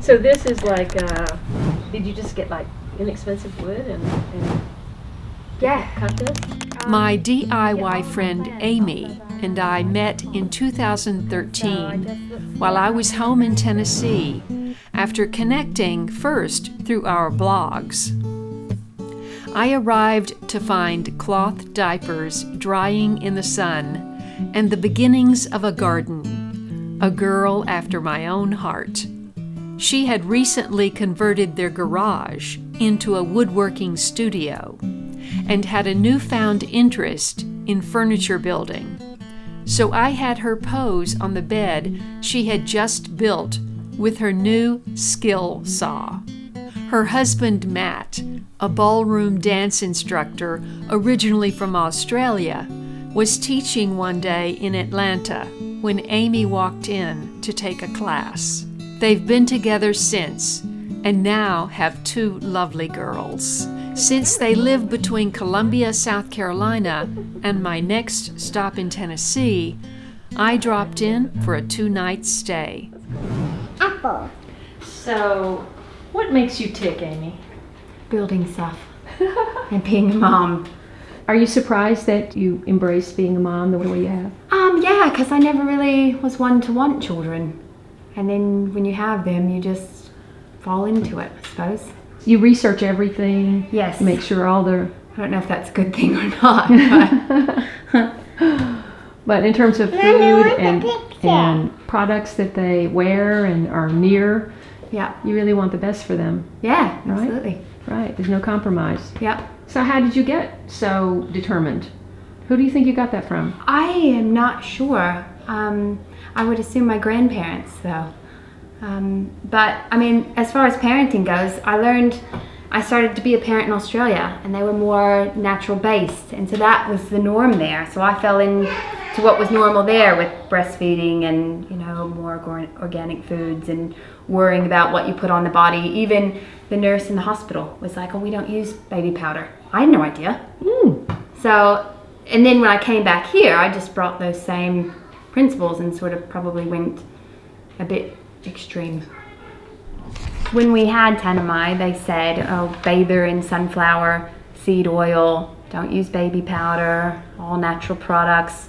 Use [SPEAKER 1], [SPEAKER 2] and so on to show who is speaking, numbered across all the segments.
[SPEAKER 1] So this is like, did you just get like inexpensive wood and
[SPEAKER 2] Yeah.
[SPEAKER 1] cut this?
[SPEAKER 3] My DIY friend Amy and I met in 2013 while I was home in Tennessee after connecting first through our blogs. I arrived to find cloth diapers drying in the sun and the beginnings of a garden, a girl after my own heart. She had recently converted their garage into a woodworking studio and had a newfound interest in furniture building. So I had her pose on the bed she had just built with her new skill saw. Her husband, Matt, a ballroom dance instructor originally from Australia, was teaching one day in Atlanta when Amy walked in to take a class. They've been together since and now have 2 lovely girls. Since they live between Columbia, South Carolina, and my next stop in Tennessee, I dropped in for a 2-night stay.
[SPEAKER 2] Apple.
[SPEAKER 1] So, what makes you tick, Amy?
[SPEAKER 2] Building stuff. And being a mom.
[SPEAKER 1] Are you surprised that you embraced being a mom the way you have?
[SPEAKER 2] Yeah, because I never really was one to want children. And then when you have them, you just fall into it, I suppose.
[SPEAKER 1] You research everything.
[SPEAKER 2] Yes.
[SPEAKER 1] Make sure all the...
[SPEAKER 2] I don't know if that's a good thing or not.
[SPEAKER 1] But in terms of food and products that they wear and are near,
[SPEAKER 2] Yeah.
[SPEAKER 1] you really want the best for them.
[SPEAKER 2] Yeah,
[SPEAKER 1] Right?
[SPEAKER 2] absolutely.
[SPEAKER 1] Right, there's no compromise.
[SPEAKER 2] Yep.
[SPEAKER 1] So how did you get so determined? Who do you think you got that from?
[SPEAKER 2] I am not sure. I would assume my grandparents, though. But, I mean, as far as parenting goes, I started to be a parent in Australia, and they were more natural-based, and so that was the norm there. So I fell into what was normal there with breastfeeding and, more organic foods and worrying about what you put on the body. Even the nurse in the hospital was like, oh, we don't use baby powder. I had no idea. So, and then when I came back here, I just brought those same principles and sort of probably went a bit extreme. When we had Tanamai, they said, oh, bathe her in sunflower seed oil, don't use baby powder, all natural products,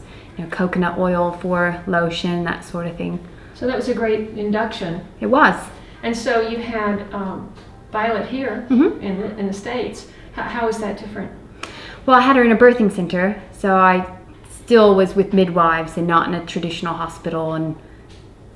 [SPEAKER 2] coconut oil for lotion, that sort of thing.
[SPEAKER 1] So that was a great induction.
[SPEAKER 2] It was.
[SPEAKER 1] And so you had Violet here in the States. How is that different?
[SPEAKER 2] Well, I had her in a birthing center, so I still was with midwives and not in a traditional hospital, and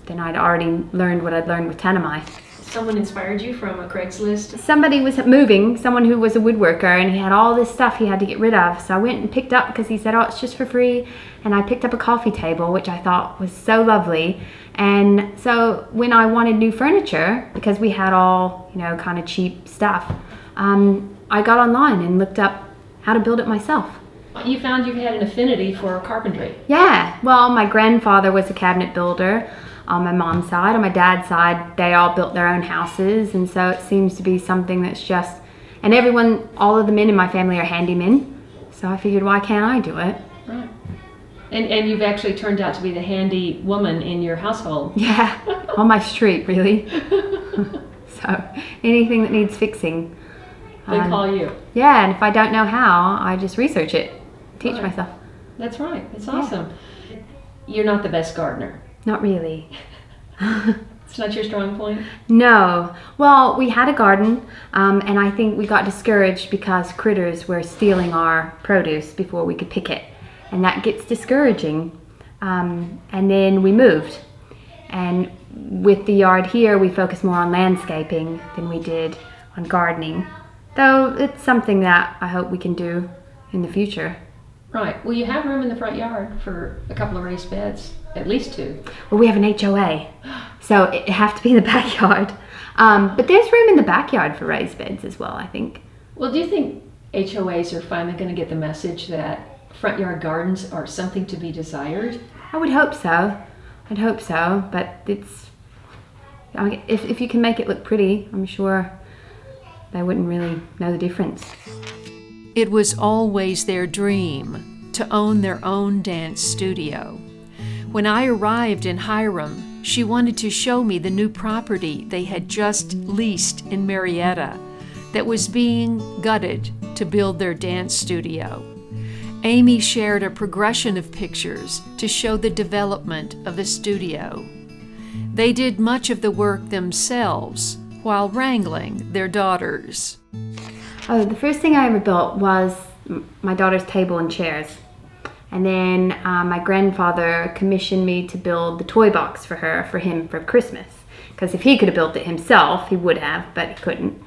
[SPEAKER 2] then I'd already learned what I'd learned with Tanamai.
[SPEAKER 1] Someone inspired you from a Craigslist?
[SPEAKER 2] Somebody was moving, someone who was a woodworker, and he had all this stuff he had to get rid of. So I went and picked up, because he said, oh, it's just for free. And I picked up a coffee table, which I thought was so lovely. And so when I wanted new furniture, because we had all, kind of cheap stuff, I got online and looked up how to build it myself.
[SPEAKER 1] You found you had an affinity for carpentry.
[SPEAKER 2] Yeah, well, my grandfather was a cabinet builder. On my mom's side, on my dad's side, they all built their own houses, and so it seems to be something that's just, and all of the men in my family are handymen, so I figured, why can't I do it?
[SPEAKER 1] Right. And you've actually turned out to be the handy woman in your household.
[SPEAKER 2] Yeah, on my street, really. So anything that needs fixing.
[SPEAKER 1] They call you.
[SPEAKER 2] Yeah, and if I don't know how, I just research it, teach myself.
[SPEAKER 1] That's right, that's awesome. You're not the best gardener.
[SPEAKER 2] Not really.
[SPEAKER 1] It's not your strong point?
[SPEAKER 2] No. Well, we had a garden, and I think we got discouraged because critters were stealing our produce before we could pick it. And that gets discouraging. And then we moved. And with the yard here, we focus more on landscaping than we did on gardening. Though it's something that I hope we can do in the future.
[SPEAKER 1] Right. Well, you have room in the front yard for a couple of raised beds. At least 2.
[SPEAKER 2] Well, we have an HOA, so it have to be in the backyard. But there's room in the backyard for raised beds as well, I think.
[SPEAKER 1] Well, do you think HOAs are finally going to get the message that front yard gardens are something to be desired?
[SPEAKER 2] I would hope so. I'd hope so, but if you can make it look pretty, I'm sure they wouldn't really know the difference.
[SPEAKER 3] It was always their dream to own their own dance studio. When I arrived in Hiram, she wanted to show me the new property they had just leased in Marietta that was being gutted to build their dance studio. Amy shared a progression of pictures to show the development of the studio. They did much of the work themselves while wrangling their daughters.
[SPEAKER 2] Oh, the first thing I ever built was my daughter's table and chairs. And then my grandfather commissioned me to build the toy box for him for Christmas. Because if he could have built it himself, he would have, but he couldn't.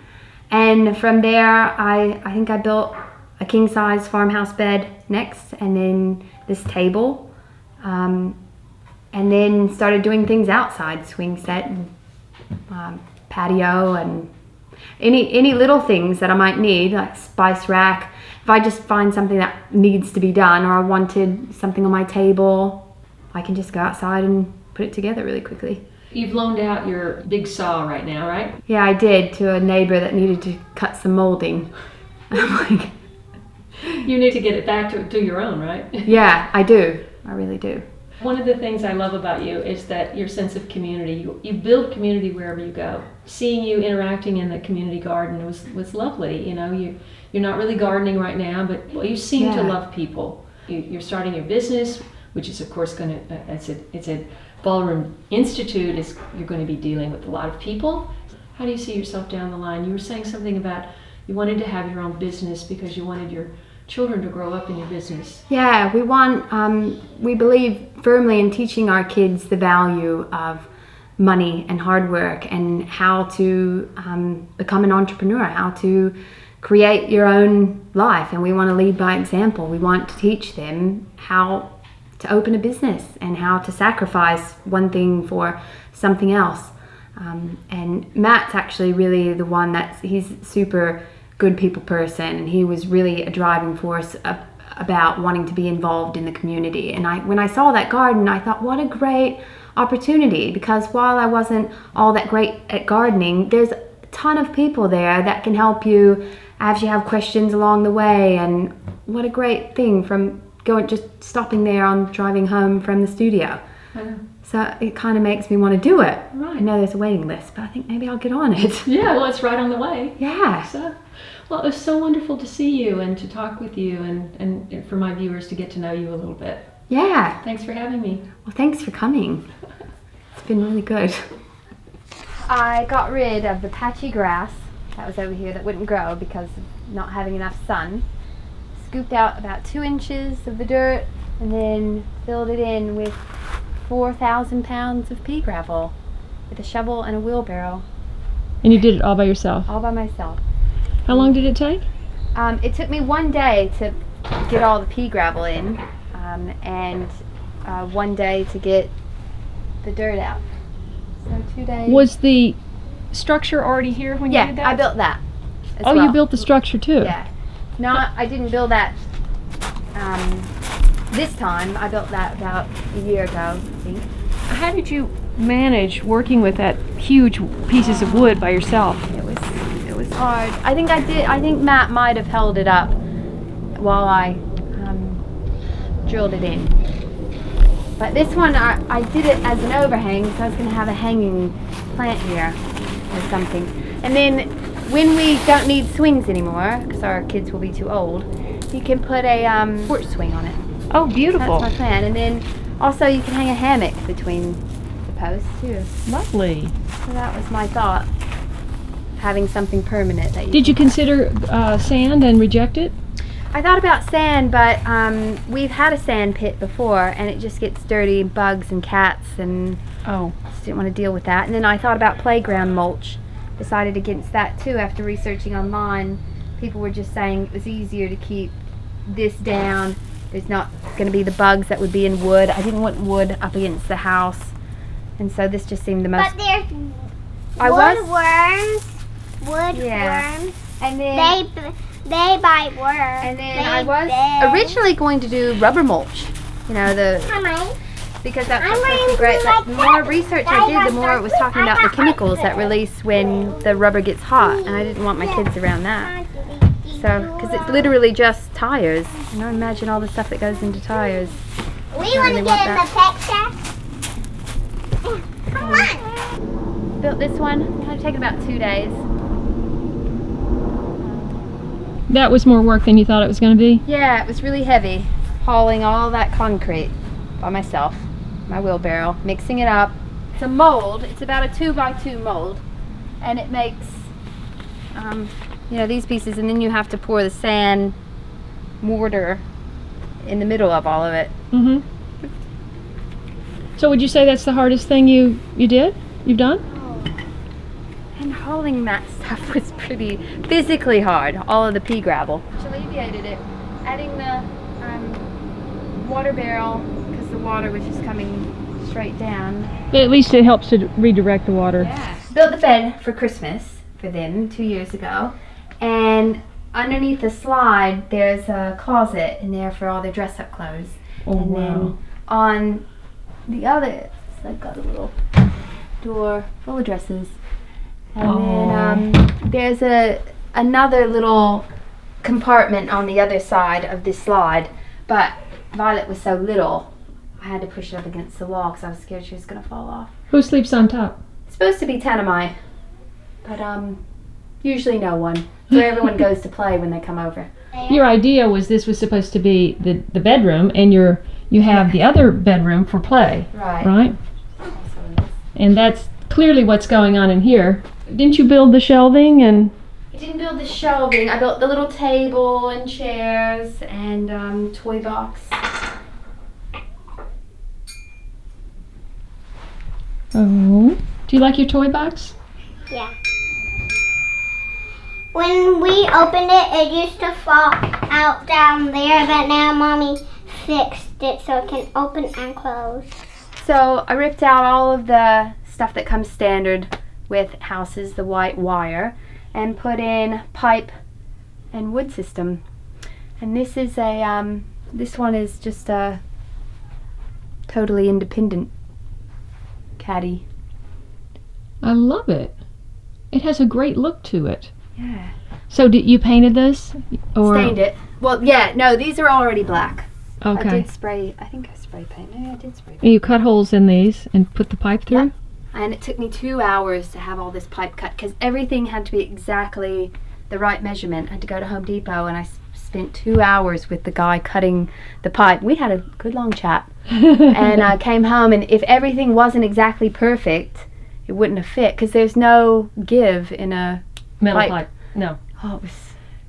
[SPEAKER 2] And from there, I think I built a king-size farmhouse bed next, and then this table. And then started doing things outside, swing set, and patio, and any little things that I might need, like spice rack. If I just find something that needs to be done, or I wanted something on my table, I can just go outside and put it together really quickly.
[SPEAKER 1] You've loaned out your big saw right now, right?
[SPEAKER 2] Yeah, I did, to a neighbor that needed to cut some molding. I'm like,
[SPEAKER 1] You need to get it back to your own, right?
[SPEAKER 2] yeah, I do. I really do.
[SPEAKER 1] One of the things I love about you is that your sense of community. You build community wherever you go. Seeing you interacting in the community garden was lovely. You know, you're not really gardening right now, but you seem to love people. You're starting your business, which is of course going to, it's a Ballroom Institute. You're going to be dealing with a lot of people. How do you see yourself down the line? You were saying something about you wanted to have your own business because you wanted your children to grow up in your business.
[SPEAKER 2] Yeah, we believe firmly in teaching our kids the value of money and hard work, and how to become an entrepreneur, how to create your own life. And we want to lead by example. We want to teach them how to open a business and how to sacrifice one thing for something else. And Matt's actually really the one he's super good people person, and he was really a driving force about wanting to be involved in the community. And when I saw that garden, I thought, what a great opportunity, because while I wasn't all that great at gardening, there's a ton of people there that can help you as you have questions along the way. And what a great thing from just stopping there on driving home from the studio. So it kind of makes me want to do it.
[SPEAKER 1] Right.
[SPEAKER 2] I know there's a waiting list, but I think maybe I'll get on it.
[SPEAKER 1] Yeah, well, it's right on the way.
[SPEAKER 2] Yeah.
[SPEAKER 1] So, well, it was so wonderful to see you and to talk with you, and for my viewers to get to know you a little bit.
[SPEAKER 2] Yeah.
[SPEAKER 1] Thanks for having me.
[SPEAKER 2] Well, thanks for coming. It's been really good. I got rid of the patchy grass that was over here that wouldn't grow because of not having enough sun. Scooped out about 2 inches of the dirt, and then filled it in with 4,000 pounds of pea gravel with a shovel and a wheelbarrow.
[SPEAKER 1] And you did it all by yourself?
[SPEAKER 2] All by myself.
[SPEAKER 1] How long did it take?
[SPEAKER 2] It took me 1 day to get all the pea gravel in, and 1 day to get the dirt out. So 2 days.
[SPEAKER 1] Was the structure already here when you did that?
[SPEAKER 2] Yeah, I built that as
[SPEAKER 1] Oh,
[SPEAKER 2] well.
[SPEAKER 1] you built the structure too?
[SPEAKER 2] Yeah. No, I didn't build that this time. I built that about a year ago, I think.
[SPEAKER 1] How did you manage working with that huge pieces of wood by yourself?
[SPEAKER 2] It was hard. I think Matt might have held it up while I drilled it in. But this one, I did it as an overhang, so I was going to have a hanging plant here or something. And then when we don't need swings anymore, because our kids will be too old, you can put a porch swing on it.
[SPEAKER 1] Oh, beautiful.
[SPEAKER 2] That's my plan. And then also you can hang a hammock between the posts too.
[SPEAKER 1] Lovely.
[SPEAKER 2] So that was my thought, having something permanent.
[SPEAKER 1] Did you consider sand and reject it?
[SPEAKER 2] I thought about sand, but we've had a sand pit before, and it just gets dirty, bugs and cats, and just didn't want to deal with that. And then I thought about playground mulch. Decided against that too after researching online. People were just saying it was easier to keep this down. There's not going to be the bugs that would be in wood. I didn't want wood up against the house, and so this just seemed the most.
[SPEAKER 4] But there's woodworms,
[SPEAKER 2] and then
[SPEAKER 4] they bite worms.
[SPEAKER 2] And then I was originally going to do rubber mulch, because that's supposed to be great. But the more research I did, the more it was talking about the chemicals that release when the rubber gets hot, and I didn't want my kids around that. So, because it's literally just tires, and I imagine all the stuff that goes into tires.
[SPEAKER 4] We want to get in the pet shack.
[SPEAKER 2] built this one. It had taken about 2 days.
[SPEAKER 1] That was more work than you thought it was going to be?
[SPEAKER 2] Yeah, it was really heavy. Hauling all that concrete by myself. My wheelbarrow, mixing it up. It's a mold. It's about a 2x2 mold. And it makes, these pieces, and then you have to pour the sand mortar in the middle of all of it.
[SPEAKER 1] Mm-hmm. So would you say that's the hardest thing you did? You've done?
[SPEAKER 2] And hauling that stuff was pretty physically hard, all of the pea gravel. Which alleviated it. Adding the water barrel, because the water was just coming straight down.
[SPEAKER 1] But at least it helps to redirect the water.
[SPEAKER 2] Yeah. Built the bed for Christmas for them 2 years ago. And underneath the slide, there's a closet in there for all their dress-up clothes.
[SPEAKER 1] Oh,
[SPEAKER 2] and
[SPEAKER 1] wow.
[SPEAKER 2] then on the other, so I've got a little door full of dresses. And then there's another little compartment on the other side of this slide. But Violet was so little, I had to push it up against the wall because I was scared she was going to fall off.
[SPEAKER 1] Who sleeps on top?
[SPEAKER 2] It's supposed to be Tanamai, but usually no one. It's where everyone goes to play when they come over.
[SPEAKER 1] Your idea was this was supposed to be the bedroom, and you have the other bedroom for play, right? And that's clearly what's going on in here. Didn't you build the shelving and?
[SPEAKER 2] I didn't build the shelving. I built the little table and chairs and toy box.
[SPEAKER 1] Oh, do you like your toy box?
[SPEAKER 4] Yeah. When we opened it, it used to fall out down there, but now Mommy fixed it so it can open and close.
[SPEAKER 2] So I ripped out all of the stuff that comes standard with houses, the white wire, and put in pipe and wood system. And this is this one is just a totally independent caddy.
[SPEAKER 1] I love it. It has a great look to it.
[SPEAKER 2] Yeah.
[SPEAKER 1] So you painted this? Or?
[SPEAKER 2] Stained it. Well, yeah, no, these are already black.
[SPEAKER 1] Okay.
[SPEAKER 2] I did spray, I think I spray paint. Maybe I did spray paint.
[SPEAKER 1] And you cut holes in these and put the pipe through?
[SPEAKER 2] Yep. And it took me 2 hours to have all this pipe cut because everything had to be exactly the right measurement. I had to go to Home Depot and I spent 2 hours with the guy cutting the pipe. We had a good long chat. And I came home, and if everything wasn't exactly perfect, it wouldn't have fit because there's no give in a
[SPEAKER 1] Metal pipe. No.
[SPEAKER 2] Oh, it was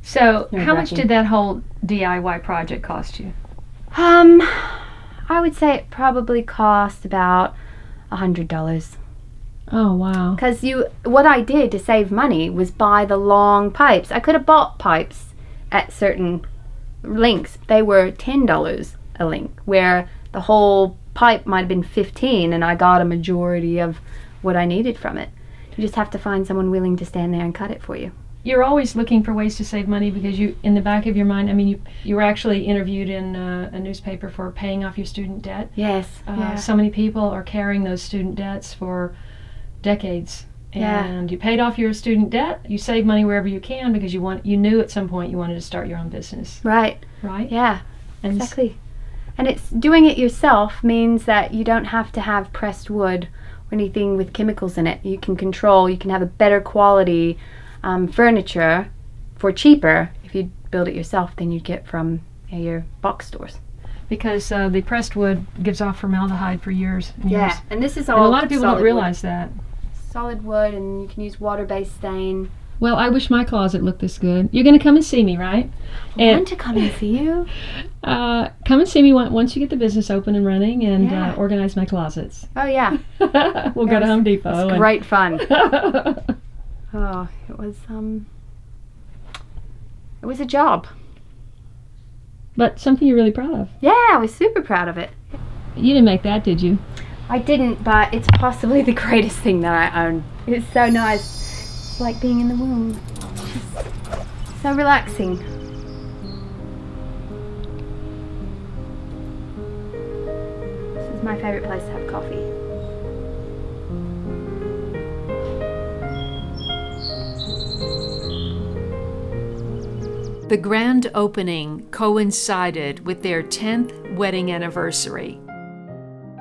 [SPEAKER 1] So how much
[SPEAKER 2] nerve-wracking.
[SPEAKER 1] did that whole DIY project cost you?
[SPEAKER 2] I would say it probably cost about $100.
[SPEAKER 1] Oh, wow.
[SPEAKER 2] Because what I did to save money was buy the long pipes. I could have bought pipes at certain lengths. They were $10 a length, where the whole pipe might have been $15, and I got a majority of what I needed from it. You just have to find someone willing to stand there and cut it for you.
[SPEAKER 1] You're always looking for ways to save money because you, in the back of your mind, I mean, you were actually interviewed in a newspaper for paying off your student debt.
[SPEAKER 2] Yes. Yeah.
[SPEAKER 1] So many people are carrying those student debts for decades. And you paid off your student debt. You save money wherever you can because you knew at some point you wanted to start your own business.
[SPEAKER 2] Right.
[SPEAKER 1] Right?
[SPEAKER 2] Yeah.
[SPEAKER 1] And
[SPEAKER 2] Exactly. And it's doing it yourself means that you don't have to have pressed wood or anything with chemicals in it. You can have a better quality furniture for cheaper if you build it yourself than you'd get from your box stores.
[SPEAKER 1] Because the pressed wood gives off formaldehyde for years and years.
[SPEAKER 2] Yeah, and this is all
[SPEAKER 1] And a lot of people don't
[SPEAKER 2] solid
[SPEAKER 1] realize that.
[SPEAKER 2] wood. Solid wood, and you can use water-based stain.
[SPEAKER 1] Well, I wish my closet looked this good. You're going to come and see me, right?
[SPEAKER 2] I want to come and see you.
[SPEAKER 1] Come and see me once you get the business open and running and
[SPEAKER 2] Yeah.
[SPEAKER 1] Organize my closets.
[SPEAKER 2] Oh yeah,
[SPEAKER 1] We'll go to Home Depot.
[SPEAKER 2] it's great fun. Oh, it was a job.
[SPEAKER 1] But something you're really proud of.
[SPEAKER 2] Yeah, I was super proud of it.
[SPEAKER 1] You didn't make that, did you?
[SPEAKER 2] I didn't, but it's possibly the greatest thing that I own. It's so nice. It's like being in the womb. It's just so relaxing. This is my favorite place to have coffee.
[SPEAKER 3] The grand opening coincided with their 10th wedding anniversary.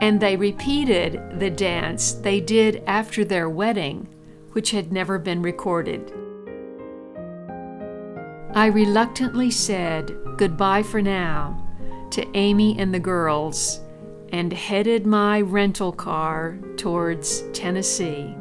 [SPEAKER 3] and they repeated the dance they did after their wedding, which had never been recorded. I reluctantly said goodbye for now to Amy and the girls and headed my rental car towards Tennessee.